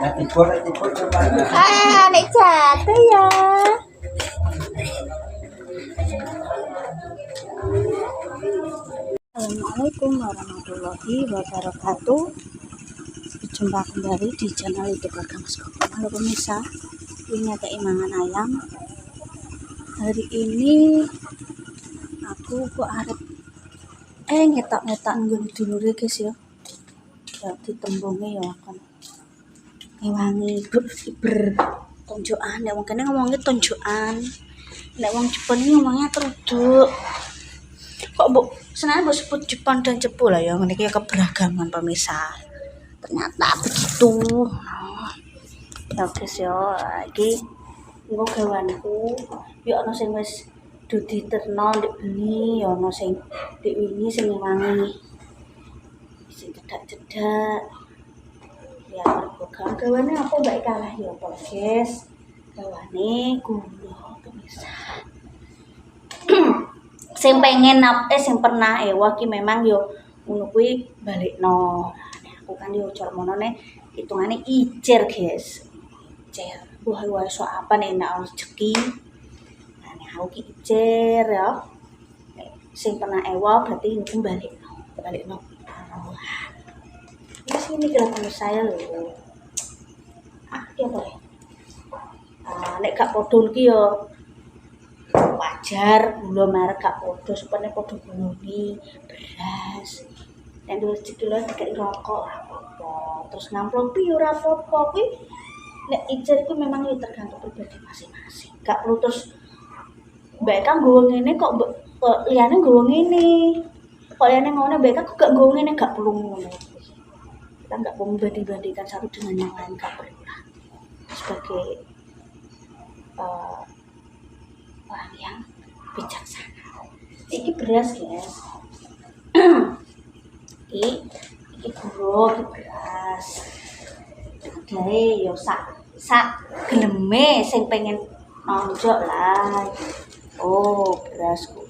Nek jatuh ya. Assalamualaikum warahmatullahi wabarakatuh. Berjumpa kembali di channel YouTube Mas Koko. Halo pemirsa, ini ada imangan ayam. Hari ini aku kok arep ngetak-ngetak nggone dulure guys ya. Ya ditembunge ya kan. Ngewangi tonjokan, nek wong kene ngomongnya tonjokan. Nek wong Jepang ini ngomongnya teruduk. Kok mbok senang mbok sebut Jepang dan Cepu lah ya, ini keberagaman pemirsa. Ternyata begitu. Ya guys ya, iki engko gawanku ya ana sing wis dadi terno ndek beni, ya ana sing ndek wingi sing wangi. Sing cedak-cedak. Ya mergo gawane apa mbak kalah ya apa guys. Gawane gula pemirsa. Sing pengen sing pernah ewa ki memang yo ngono kuwi balikno. Aku kan yo cor monone hitungane icir guys. Icir. Wah so apa nek enak rezeki. Nah nek aku ki icir ya. Nek sing pernah ewa berarti niku balikno. Di sini gerakan saya lho. Ya boleh. Nek gak podo ki yo wajar gula merek gak podo supaya podo guluni beras dan dua kilo tiga rokok apa terus ngamplopi ora apa-apa kuwi nek ijer itu memang tergantung pribadi masing-masing gak perlu terus mbak kan nggowo ngene kok liyane nggowo ngene kok liyane ngono mbak kan gak nggowo ngene gak perlu ngono kita gak mau membanding-bandingkan satu dengan yang lain gak perlu lah sebagai orang yang bijaksana. Iki beras guys. iki gula beras. Gawe yo sak geleme sing pengen nonjok lah. Oh, berasku.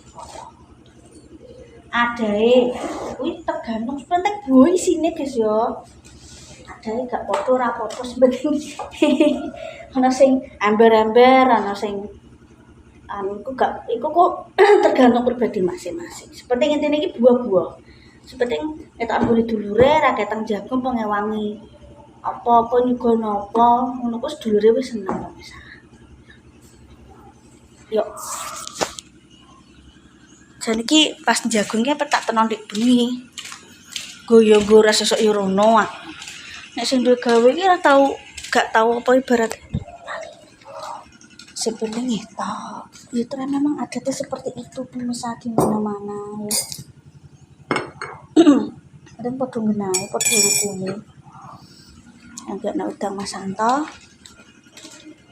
Adae kuwi tergantung penting boy isine guys yo. Adae gak podo ora podo sebenarnya. Ana sing ember-ember, ana sing iku kok tergantung pribadi masing-masing. Seperti intine iki buah-buah. Seperti ketok anggone dulure ra keteng jagung pengewangi. Apa-apa nyuga napa, ngono ku sedulure wis seneng bisa. Yuk. Jan iki pas jagungnya petak tenan dik bengi. Goyo-go ra sesuk yo rono. Nek sing duwe gawe iki gak tau apa ibarat sebenarnya toh itu memang adatnya seperti itu pemirsa di mana-mana ya. Dan podo ngenai podo rukune agak nak udang Mas Santo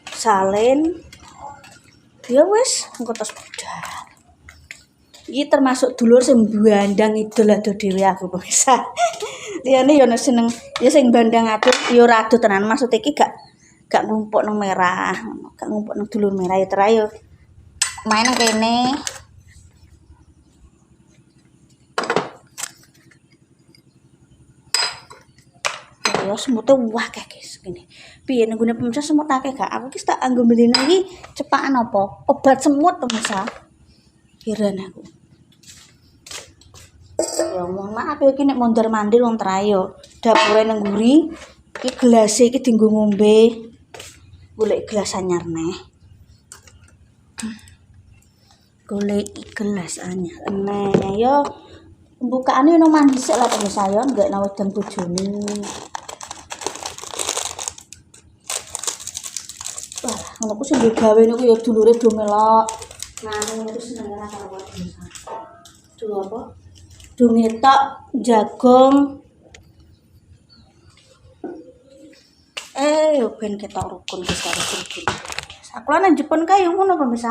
salin ya wis engko tos budal iki termasuk dulur sing bandang idol ado dhewe aku pemirsa liyane ya seneng ya sing bandang aduh ya ora aduh tenan maksud iki gak ngumpuk nang merah, gak ngumpuk nang dulur merah ya terayo. Main nang kene. Ya semute wah kayak guys gini. Piye nang gone pemirsa semut akeh gak? Aku ki tak anggo mendino iki cepakan apa? Obat semut pemirsa. Heran aku. Ya mohon maaf ya iki nek mondar-mandir wong terayo. Dapure nang nguri, iki gelas iki dienggo ngombe. Golek gelas anyar neh. Golek gelas anyar neh. Yo bukaane ono mandi sik lah pemirsa yo, enggak nang wedang bojone. Wah, ngono ku sing gawe niku yo dulure do melok. Nang itu seneng ora karo pemirsa. Duh apa? Do ngetok jagung. Yo ben ketok rukun wis karo rukun. Aku lan Jepun kae ngono pemirsa.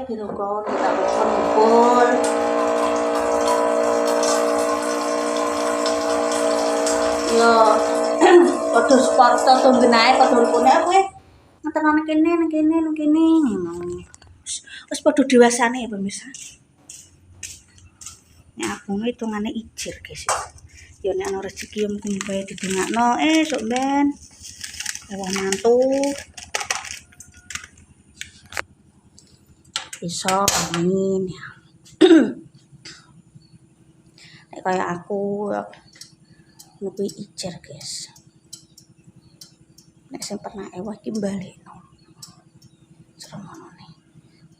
Biro kon kita kumpul. Yo padha sport to genae padha rukune kowe. Ngaten nang kene memang. Wis padha dewasane ya pemirsa. Nek aku hitungane ijir guys. Ya nek ana rezeki mung bae didongakno sok ben. Ewah mantu. Iso amin. Nek kaya aku kuwi ijer, guys. Nek sing pernah ewah iki balekno. Seromonone.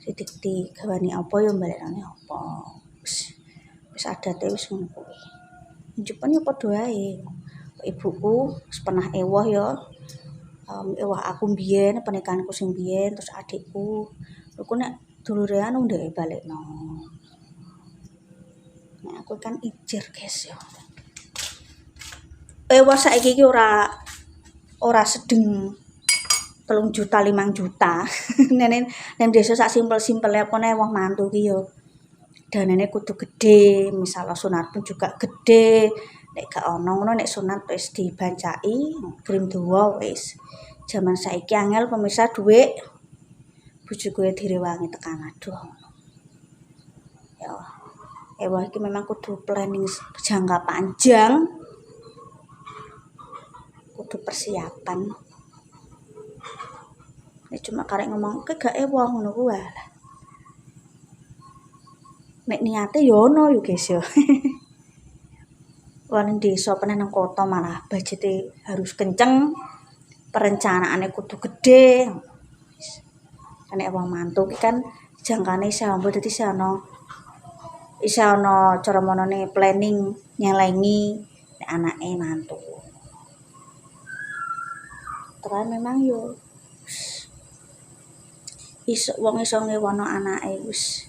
Sidik digawani apa ya balekane apa. Wis adate wis ngono kuwi. Njupen ya padha ae. Ibuku wis pernah ewah ya. Ewah aku mbiyen, pernikahanku sing mbiyen, terus adikku. Iku nek dulure anu ndek balekno. Nek aku kan ijer, guys ya. Ewah saiki iki ora sedeng 3 juta 5 juta. Nen desa sak simpel-simpel apa nek wong mantu ki yo danane kudu gede, misal sunat pun juga gede. Nek gak ono ngono nek sunat wis dibancai, kirim dawa wis. Jaman saiki angel pemirsa dhuwit bojoku direwangi tekan aduh. Ya. Ewah iki memang kudu planning jangka panjang. Kudu persiapan. Nek cuma karek ngomong ke gak ewah ngono kuwi lah. Nek niate yo ono yo guys yo. Wong desa penen nang kota malah budgete harus kenceng. Perencanaannya kudu gede. Nek wong mantu ki kan jangkane isih amba dadi isih ana cara monone planning nyelengi nek anake mantu. Terus memang yo wong iso ngewono anake wis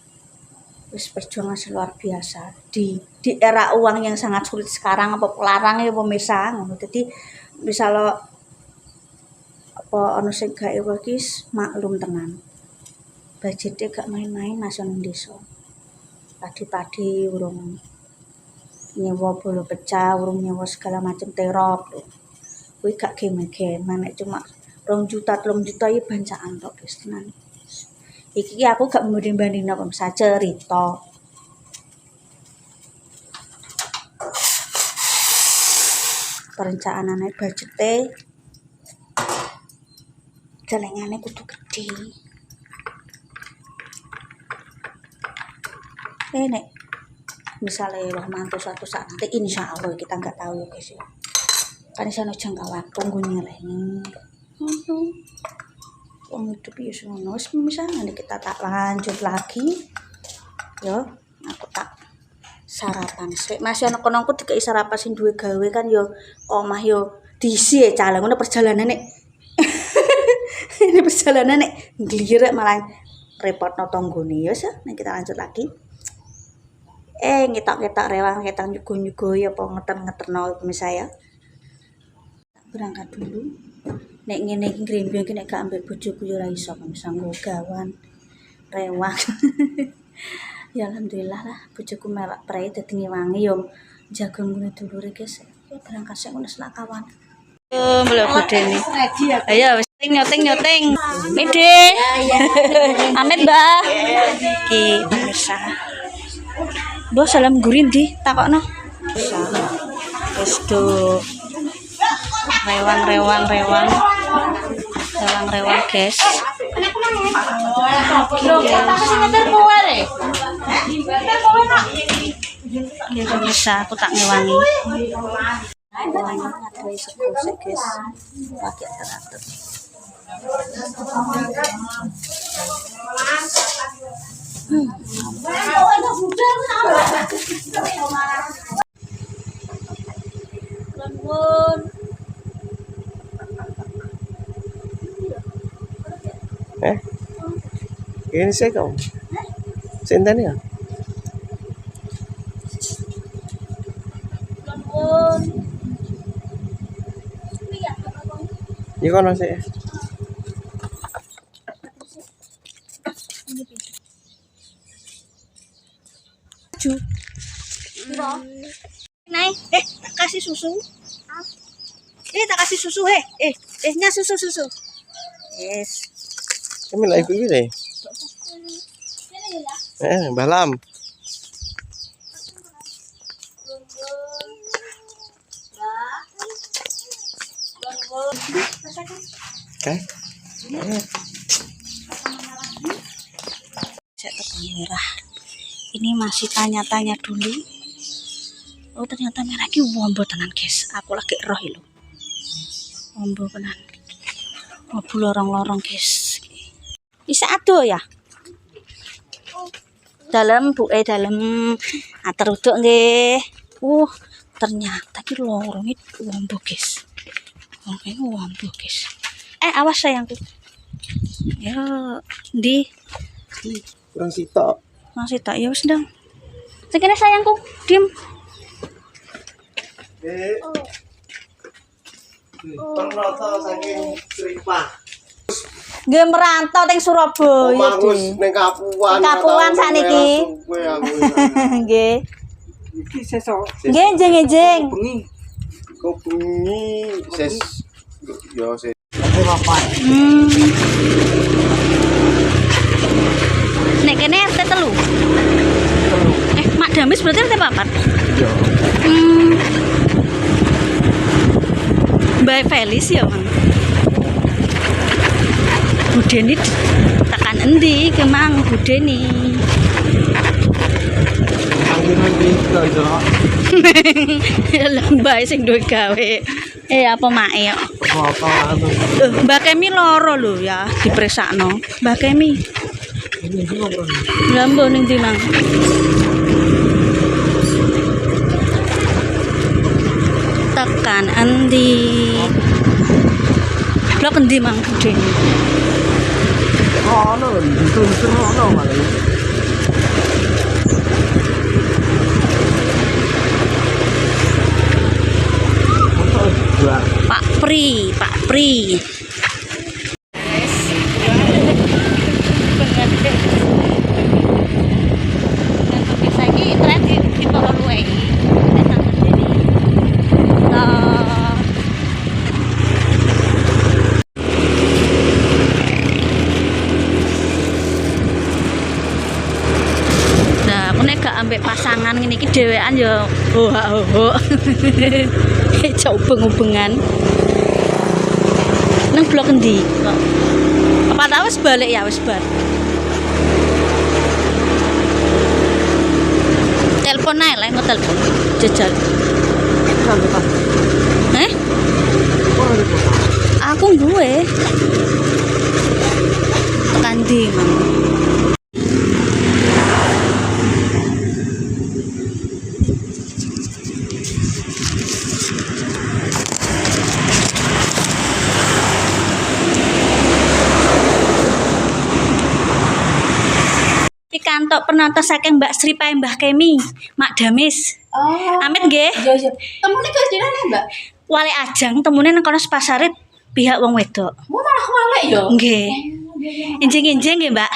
perjuangan luar biasa di era uang yang sangat sulit sekarang apa larang ya pemirsa ngono. Dadi misal apa ana sing gak ewah ki maklum tenan. Budgete gak main-main Mas nang desa. Padi-padi urung nyewa bolo pecah, urung nyewa segala macam terop. Kuwi gak game-game nek cuma 2 juta 3 juta ya bancaan tok guys tenan. Iki aku gak membanding-bandingno kok saja cerita. Perencanaane budgete celengane kudu gede. Nek misalnya wah mantu suatu saat nanti insya Allah kita nggak tahu ya guys ya. Kan sana jangka waktu nggunya ini. Wong hidup ya ngono. Misalnya nanti kita tak lanjut lagi. Yo, aku tak sarapan sik. Masih ana konongku dikei sarapan sing duwe gawe kan yo omah yo diisi ya calon ngono perjalanan nek. Ini perjalanan nek nglirek malah repotno tanggane ya. Nek kita lanjut lagi. Ngetok-ngetok rewang, ngetok nyuguh-nyuguh ya apa ngeter-ngeterno pemirsa ya. Berangkat dulu. Nek ngene iki grembyong iki nek gak ambek bojoku ya ora iso pemirsa gawan rewang. Ya alhamdulillah lah bojoku melak prei dadi ngewangi yo jago ngene dulure guys. Ya berangkat sik ngono senak kawan. Mbok bodene. Ayo wis nyoting. Mede. Amit, Mbah. Iki pemirsa. Mbah salam gurin di takokno. Wis do rewang guys. Ya pemirsa aku tak ngewangi. Ngadoi sepusik guys. Pakai teratur. Ini saya kau. Sinten ya? Iya kan masih. Naik, tak kasih susu. Tak kasih susu, nya susu. Yes. Kami lagi pilih deh. Balam. Oke. Cek tepung merah. Ini masih tanya-tanya dulu. Oh ternyata merah ki wombo tenan guys. Aku lagi roh lho. Wombo tenan. Wombo lorong-lorong guys. Bisa ado ya? Dalam bu dalam atur uduk nggih. Ternyata ki lorong itu wombo guys. Wombo guys. Awas sayangku. Ya, di Kurang sitok. masih tak ya wis ndang. Sekene sayangku, diem. Penonton saking Sripah. Nggih merantau teng Surabaya, Bagus ning Kapuan. Kapuan sakniki. Nggih. Iki sesuk. Nggih, enjing-enjing. Kok bengi ses yo ses. Nek kene RT 3. Mak Damis berarti RT 4. Yo. Mbak Felis ya, Mang. Budeni tekan endi ke Mang Budeni? Panggilan desa yo. Mbak sing duwe gawe. Apa mae kok? Apa anu. Mbak Kemi loro lho ya, dipersakno. Mbak Kemi. Lambo ning ndi, Mang? Tekan endi? Blok endi, Mang Budeni? Ono, itu ono malah. Pak Pri. Ambek pasangan ngene iki dhewean ya ho-ho. Coba ngubengan. Nang blok endi? Apa ta wis balik ya wis bar. Telepon ae lah ngetelpon. Jajal. Aku gue. Tekan ndi, Mang? Kantok penonton saking Mbak Sri pae Mbah Kemi, Mak Damis. Amit nggih. Iya. Temune kok jenenge, Mbak? Wale Ajang temune nang kono Pasarit pihak wong wedok. Mau malah wale ya? Nggih. Enjing-enjing nggih, Mbak.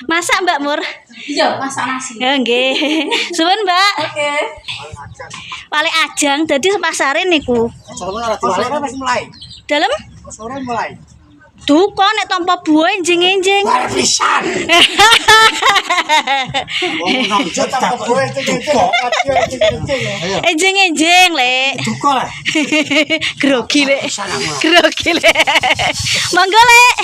Masak Mbak Mur? Iya, masak nasi. Ya nggih. Suwun, Mbak. Oke. Wale Ajang dadi Pasarit niku. Sore wis mulai. Dalem? Sore mulai. Duka nek tampa buah enjing-enjing. Pisan. Enjing-enjing, Lek. Duka lah. Grogi, Lek. Grogi, Lek. Monggo, Lek.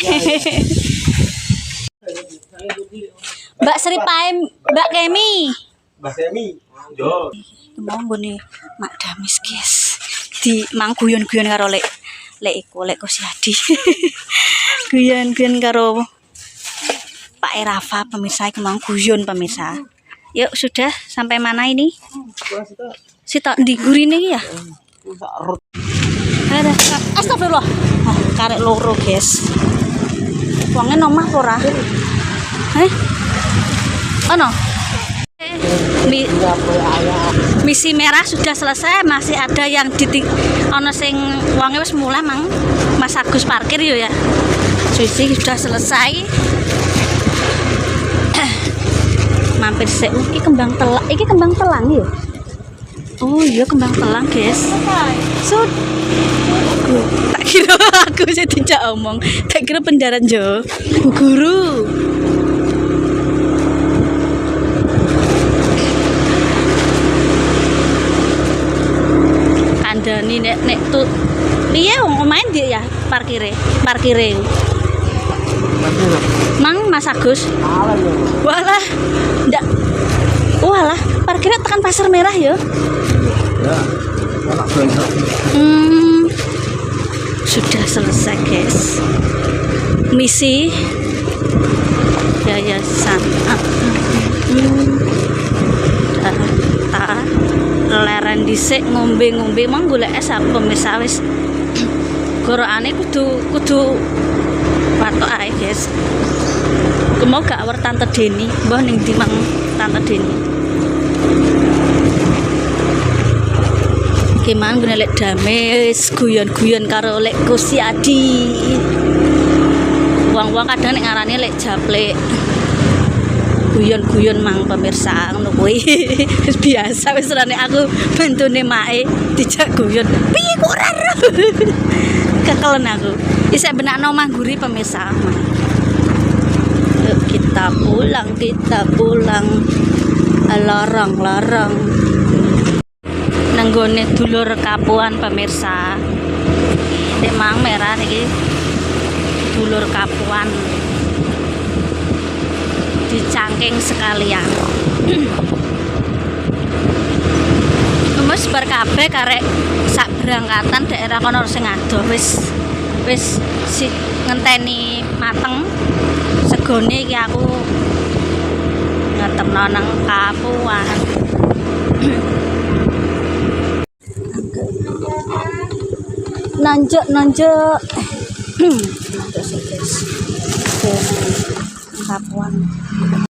Mbak Sri pae Mbak Kemi. Mbak Semi. Yo. Monggo nih Mak Damis, guys. Di mang guyon-guyon karo Lek iku Lek Kusyadi. Guyon-guyon karo Pak Erafa pemirsa iku mang guyon pemirsa. Yuk sudah sampai mana ini? Sitok ndi gurine iki ya? Astagfirullah. Karek loro, guys. Wonge nomah apa ora? Ono. Misi merah sudah selesai, masih ada yang ono sing wonge wis mulai Mang. Mas Agus parkir yo ya. Suci sudah selesai. Mampir sik iki kembang telak. Iki kembang telang ya. Oh iya kembang telang, guys. Sud. Tak kira aku sih tidak omong. Tak kira pendarat jo. Bu guru. didandani nek tuh piye wong main dia ya parkire. Mang Mas Agus. Walah. Ndak. Walah, parkirnya tekan Pasar Merah ya. Ya. Anak bangsa. Sudah selesai, guys. Misi yayasan. Leren dhisik ngombe-ngombe mang golek es apa pemirsa wis gorokane kudu patok ae guys. Kemau gak awar Tante Deni, mbah ning ndi mang Tante Deni. Gimana gue lek dame guyon-guyon karo lek Kusiadi. Wong-wong kadang nek ngarani lek japlek. Guyon-guyon mang pemirsa ngono kuwi. Wis biasa wis rene aku bantune mae dijak guyon. Piye kok ora ero. Kekelen aku. Isih benakno mangguri pemirsa. Yuk kita pulang. Larang. Nenggone dulur Kapuan pemirsa. Nek mang merah niki dulur Kapuan. Dicangking sekalian. Wis bar kabeh karek sak berangkatan daerah kono sing adoh wis si ngenteni mateng segone iki aku ngetemno nang Kapuan. Nanjak Nanjak sih guys. Kapuan.